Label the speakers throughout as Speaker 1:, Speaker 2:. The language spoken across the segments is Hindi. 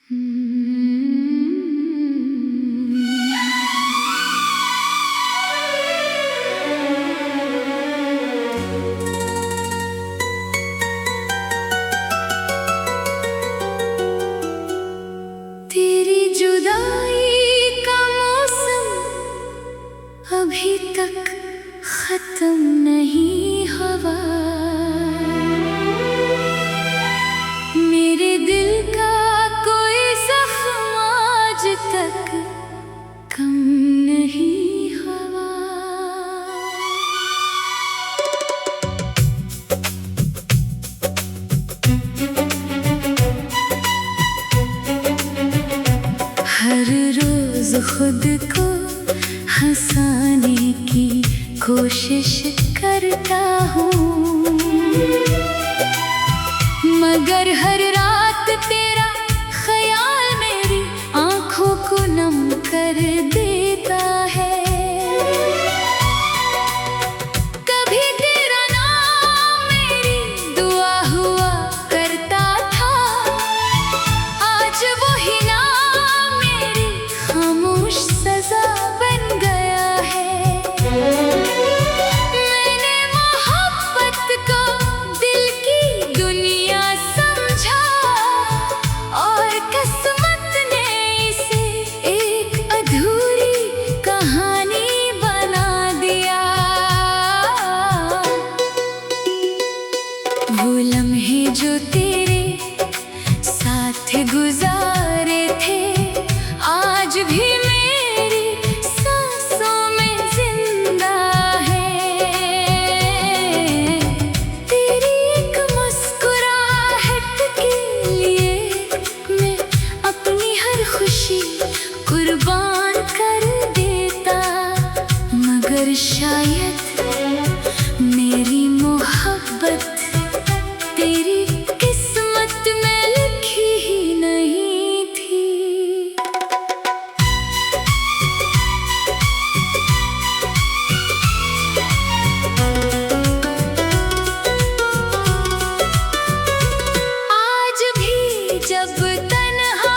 Speaker 1: तेरी जुदाई का मौसम अभी तक खत्म नहीं हुआ। मेरे दिल का कोई जख्म आज तक कम नहीं हुआ। हर रोज खुद को हंसाने की कोशिश करता हूँ, मगर हर रात तेरा ख्याल मेरी आंखों को नम कर देता है। कभी तेरा नाम मेरी दुआ हुआ करता था, आज वही नाम मेरी खामोश सजा बन गया है। मैंने मोहब्बत को दिल की दुनिया समझा और किस्मत ने इसे एक अधूरी कहानी बना दिया। वो लम्हे जो तेरे साथ गुजारे थे आज भी मेरी सांसों में जिंदा है। तेरी एक मुस्कुराहट के लिए मैं अपनी हर खुशी कुर्बान कर देता, मगर शायद मेरी मोहब्बत तेरी किस्मत में लिखी ही नहीं थी। आज भी जब तन्हा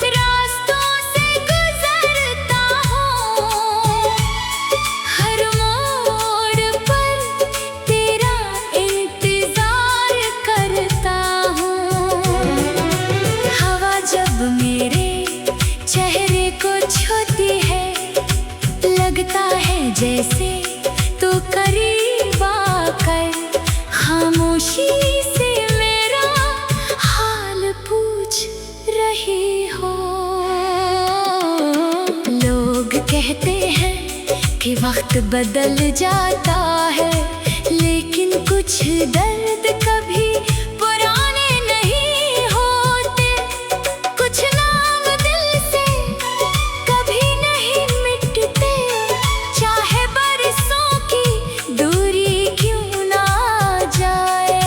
Speaker 1: रास्तों से गुजरता हूँ, हर मोड़ पर तेरा इंतजार करता हूँ। हवा जब मेरे चेहरे को छूती है, लगता है जैसे तो करीब आकर खामोशी से मेरा हाल पूछ रही हो। लोग कहते हैं कि वक्त बदल जाता है, लेकिन कुछ दर्द कभी पुराने नहीं होते। कुछ नाम दिल से कभी नहीं मिटते, चाहे बरसों की दूरी क्यों ना जाए।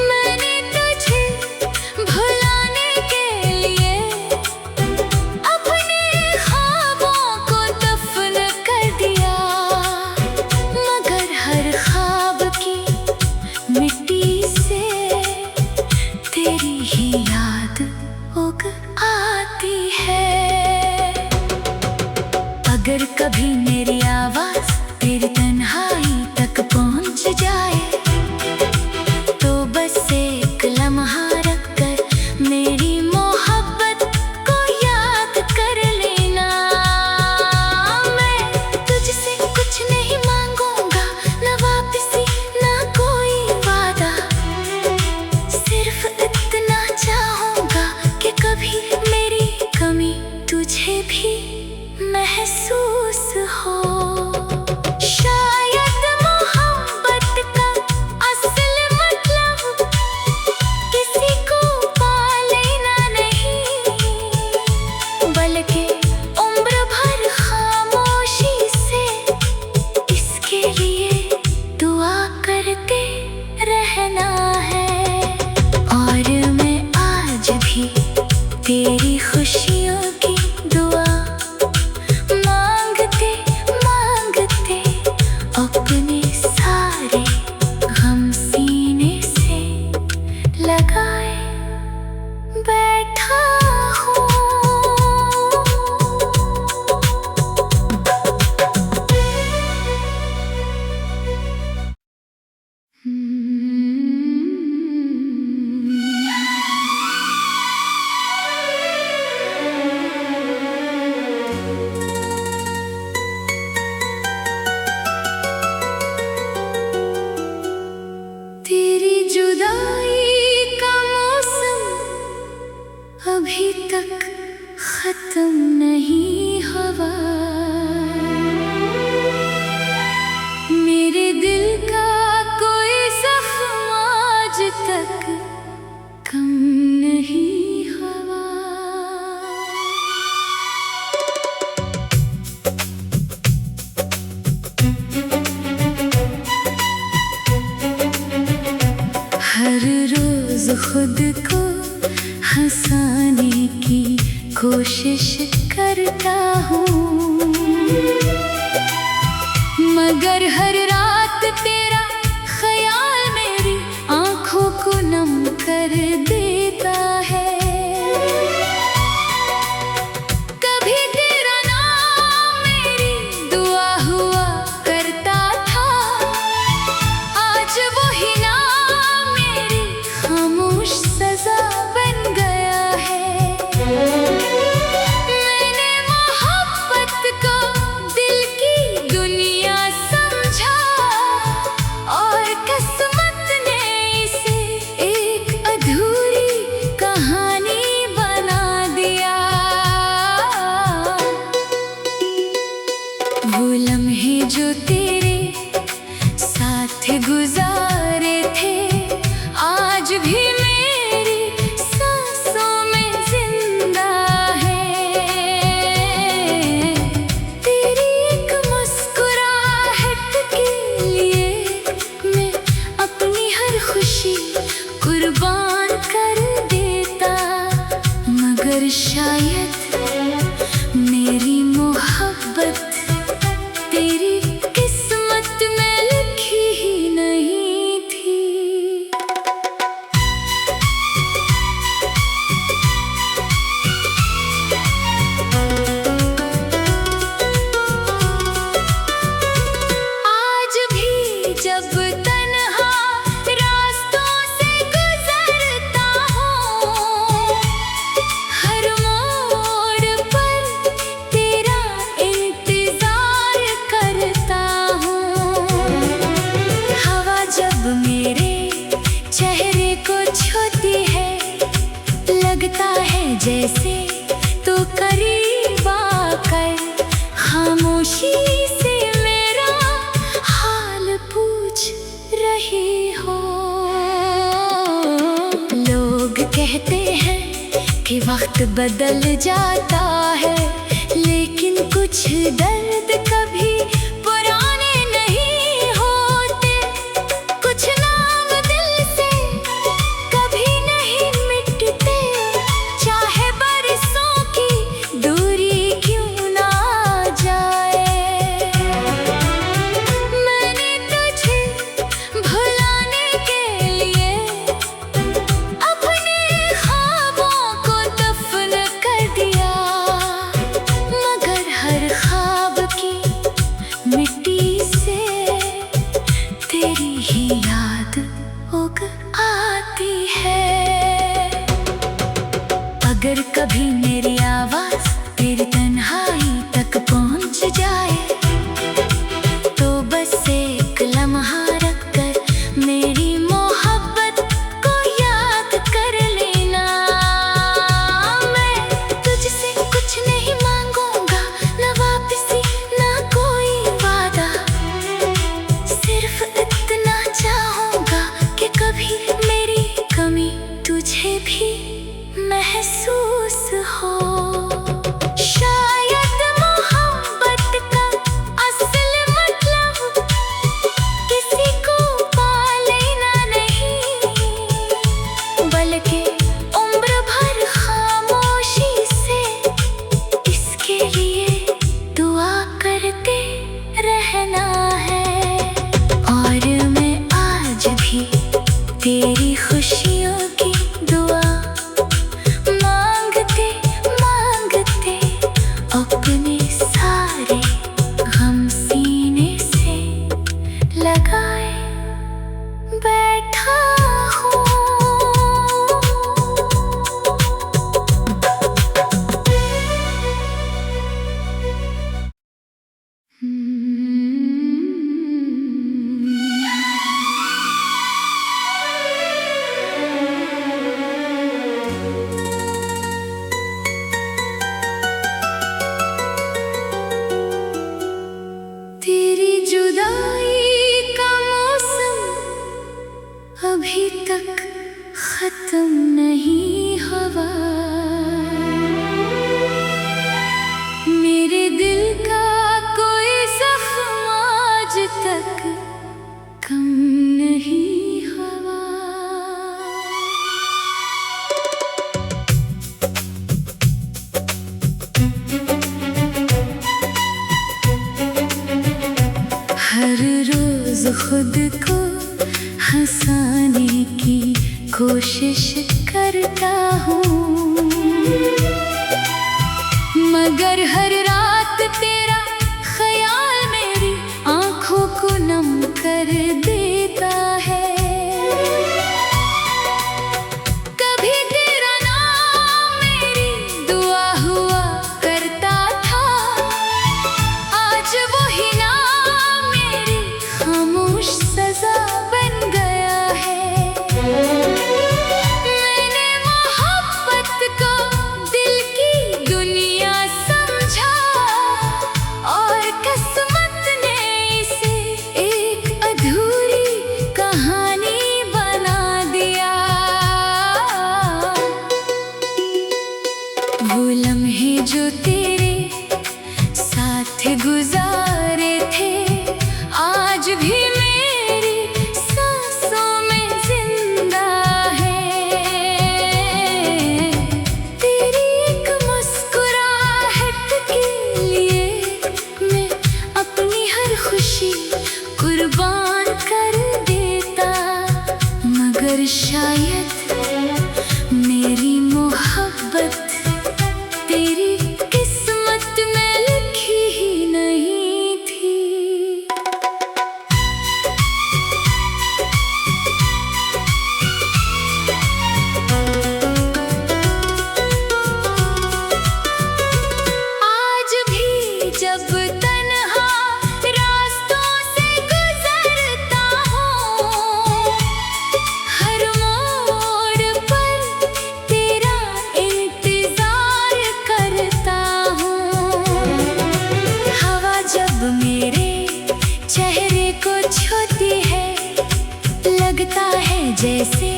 Speaker 1: मैंने तुझे भुलाने के लिए अपने ख्वाबों को दफन कर दिया, मगर हर ख्वाब की मिट्टी से तेरी ही याद उग आती है। अगर कभी मेरी आवाज तेरी तन्हाई तक पहुंच जाए, तो बस एक लम्हा रख कर मेरी मोहब्बत को याद कर लेना। मैं तुझसे कुछ नहीं मांगूंगा, ना वापसी ना कोई वादा, सिर्फ इतना चाहूंगा कि कभी मेरी कमी तुझे भी महसूस हो। तक खत्म नहीं हुआ। मेरे दिल का कोई जख्म आज तक कम नहीं हुआ। हर रोज खुद को हंसाने की कोशिश करता हूँ, मगर हर रात तेरा ख्याल मेरी आंखों को नम कर देता है। कभी तेरा नाम मेरी दुआ हुआ करता था, आज वही नाम मेरी खामोश सजा बन गया है। मैंने मोहब्बत को दिल की दुनिया समझा, और किस्मत ने इसे एक अधूरी कहानी बना दिया। वो लम्हे जो तेरे साथ गुजारे थे, आज भी मेरी सांसों में जिंदा है। तेरी एक मुस्कुराहट के लिए मैं अपनी हर खुशी कुर्बान कर देता, मगर शायद मेरी मोहब्बत तेरी किस्मत में लिखी ही नहीं थी। आज भी जब तन्हा रास्तों से गुजरता हूँ, हर मोड़ पर तेरा इंतजार करता हूँ। हवा जब मेरे चेहरे को छूती है, लगता है जैसे तो करीब आकर खामोशी से मेरा हाल पूछ रही हो। लोग कहते हैं कि वक्त बदल जाता है, लेकिन कुछ दर्द कभी पुराने नहीं होते। कुछ नाम दिल से कभी नहीं मिटते, चाहे बरसों की दूरी क्यों ना जाए। मैंने तुझे भुलाने के लिए अपने ख्वाबों को दफन कर दिया, मगर हर ख्वाब की मिट्टी से तेरी ही याद उग आती है। अगर कभी मेरी आवाज तेरी तन्हाई तक पहुंच जाए, तो बस एक लम्हा रख कर मेरी मोहब्बत को याद कर लेना। मैं तुझसे कुछ नहीं मांगूंगा, न वापसी न कोई वादा, सिर्फ इतना चाहूंगा कि कभी मेरी कमी तुझे भी महसूस हो। शायद मोहब्बत का असल मतलब किसी को पा लेना नहीं, बल्कि उम्र भर खामोशी से इसके लिए दुआ करते रहना है। और मैं आज भी तेरी खुशियों की दुआ मांगते हवा। मेरे दिल का कोई जख्म आज तक कम नहीं हुआ। हर रोज खुद को हंसाने की कोशिश करता हूँ, मगर हर रात तेरा ख्याल मेरी आंखों को नम कर देता है। कभी तेरा नाम मेरी दुआ हुआ करता था, आज वही नाम मेरी खामोश सजा बन गया है। मैंने मोहब्बत को दिल की दुनिया समझा, और किस्मत ने इसे एक अधूरी कहानी बना दिया। वो लम्हे जो तेरे साथ गुजारे थे, आज भी मेरी सांसों में जिंदा है। तेरी एक मुस्कुराहट के लिए मैं अपनी हर खुशी कुर्बान कर देता, मगर शायद मेरी मोहब्बत तेरी किस्मत में लिखी ही नहीं थी। आज भी जब तन्हा रास्तों से गुजरता हूँ, हर मोड़ पर तेरा इंतजार करता हूँ। हवा जब मेरे चेहरे को छूती है, लगता है जैसे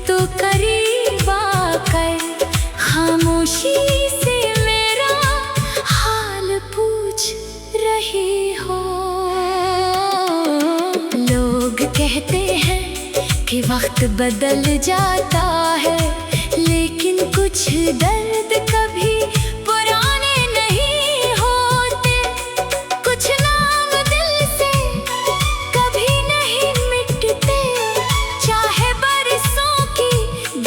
Speaker 1: तो करीब आकर खामोशी से मेरा हाल पूछ रही हो। लोग कहते हैं कि वक्त बदल जाता है, लेकिन कुछ दर्द कभी पुराने नहीं होते। कुछ नाम दिल से कभी नहीं मिटते, चाहे बरसों की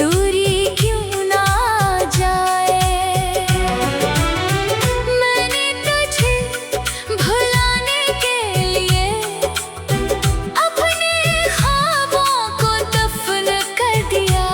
Speaker 1: दूरी क्यों ना जाए। मैंने तुझे भुलाने के लिए अपने ख्वाबों को दफन कर दिया,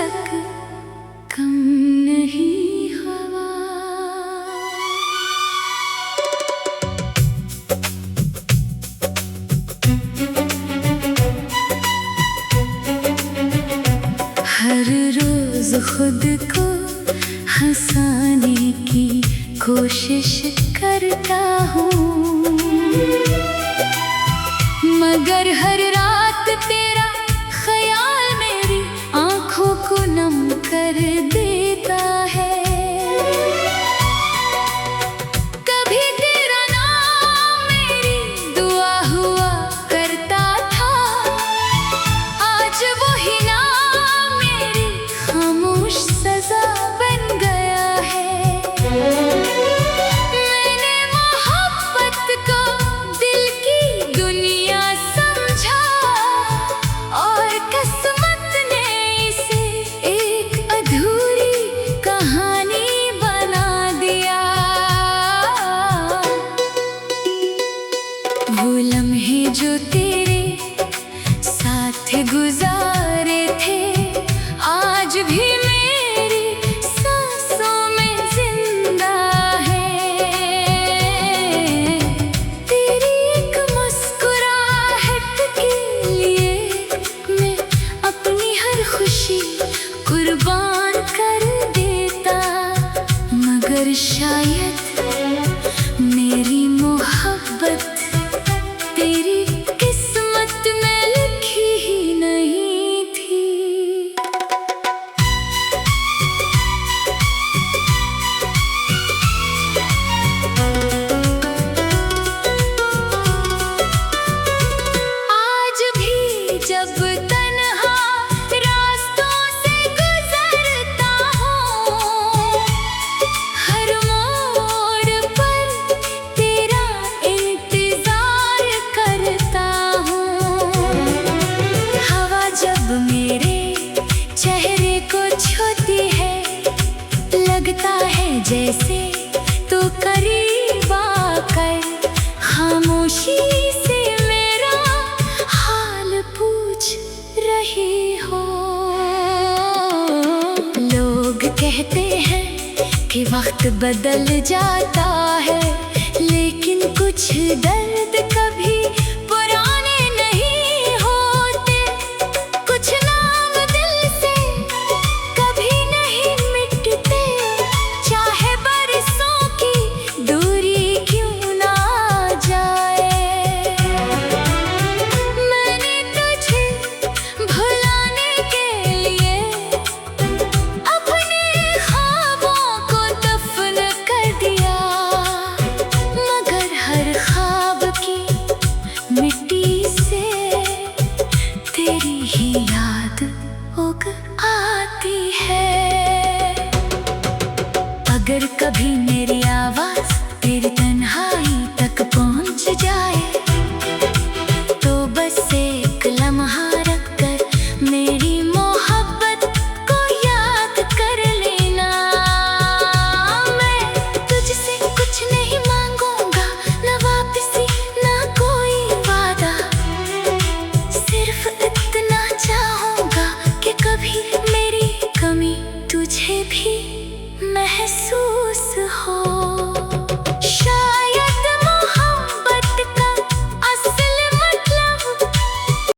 Speaker 1: तक कम नहीं हवा। हर रोज खुद को हंसाने की कोशिश करता हूँ, मगर हर रात तेरा ख्याल मेरी आँखों को नम कर देता है। कभी तेरा नाम मेरी दुआ हुआ करता था, आज वही नाम मेरी खामोश सजा बन गया है। मैंने मोहब्बत को दिल की दुनिया समझा, और किस्मत ने इसे एक अधूरी कहानी बना दिया। वो लम्हे जो तेरे साथ गुजारे थे, आज भी मेरी सांसों में जिंदा है। तेरी एक मुस्कुराहट के लिए मैं अपनी हर खुशी कुर्बान कर देता, मगर शायद मेरी मोहब्बत तेरी किस्मत में लिखी ही नहीं थी। आज भी जब तन्हा रास्तों से गुजरता हूँ, हर मोड़ पर तेरा इंतजार करता हूँ। हवा जब मेरे चेहरे को छूती है, लगता है जैसे तो करीब आकर खामोशी से मेरा हाल पूछ रही हो। लोग कहते हैं कि वक्त बदल जाता है, लेकिन कुछ दर्द कभी पुराने नहीं होते। कुछ नाम दिल से कभी नहीं मिटते, चाहे बरसों की दूरी क्यों ना जाए। मैंने तुझे भुलाने के लिए अपने ख्वाबों को दफन कर दिया, मगर हर ख्वाब की मिट्टी से तेरी ही याद उग आती है। अगर कभी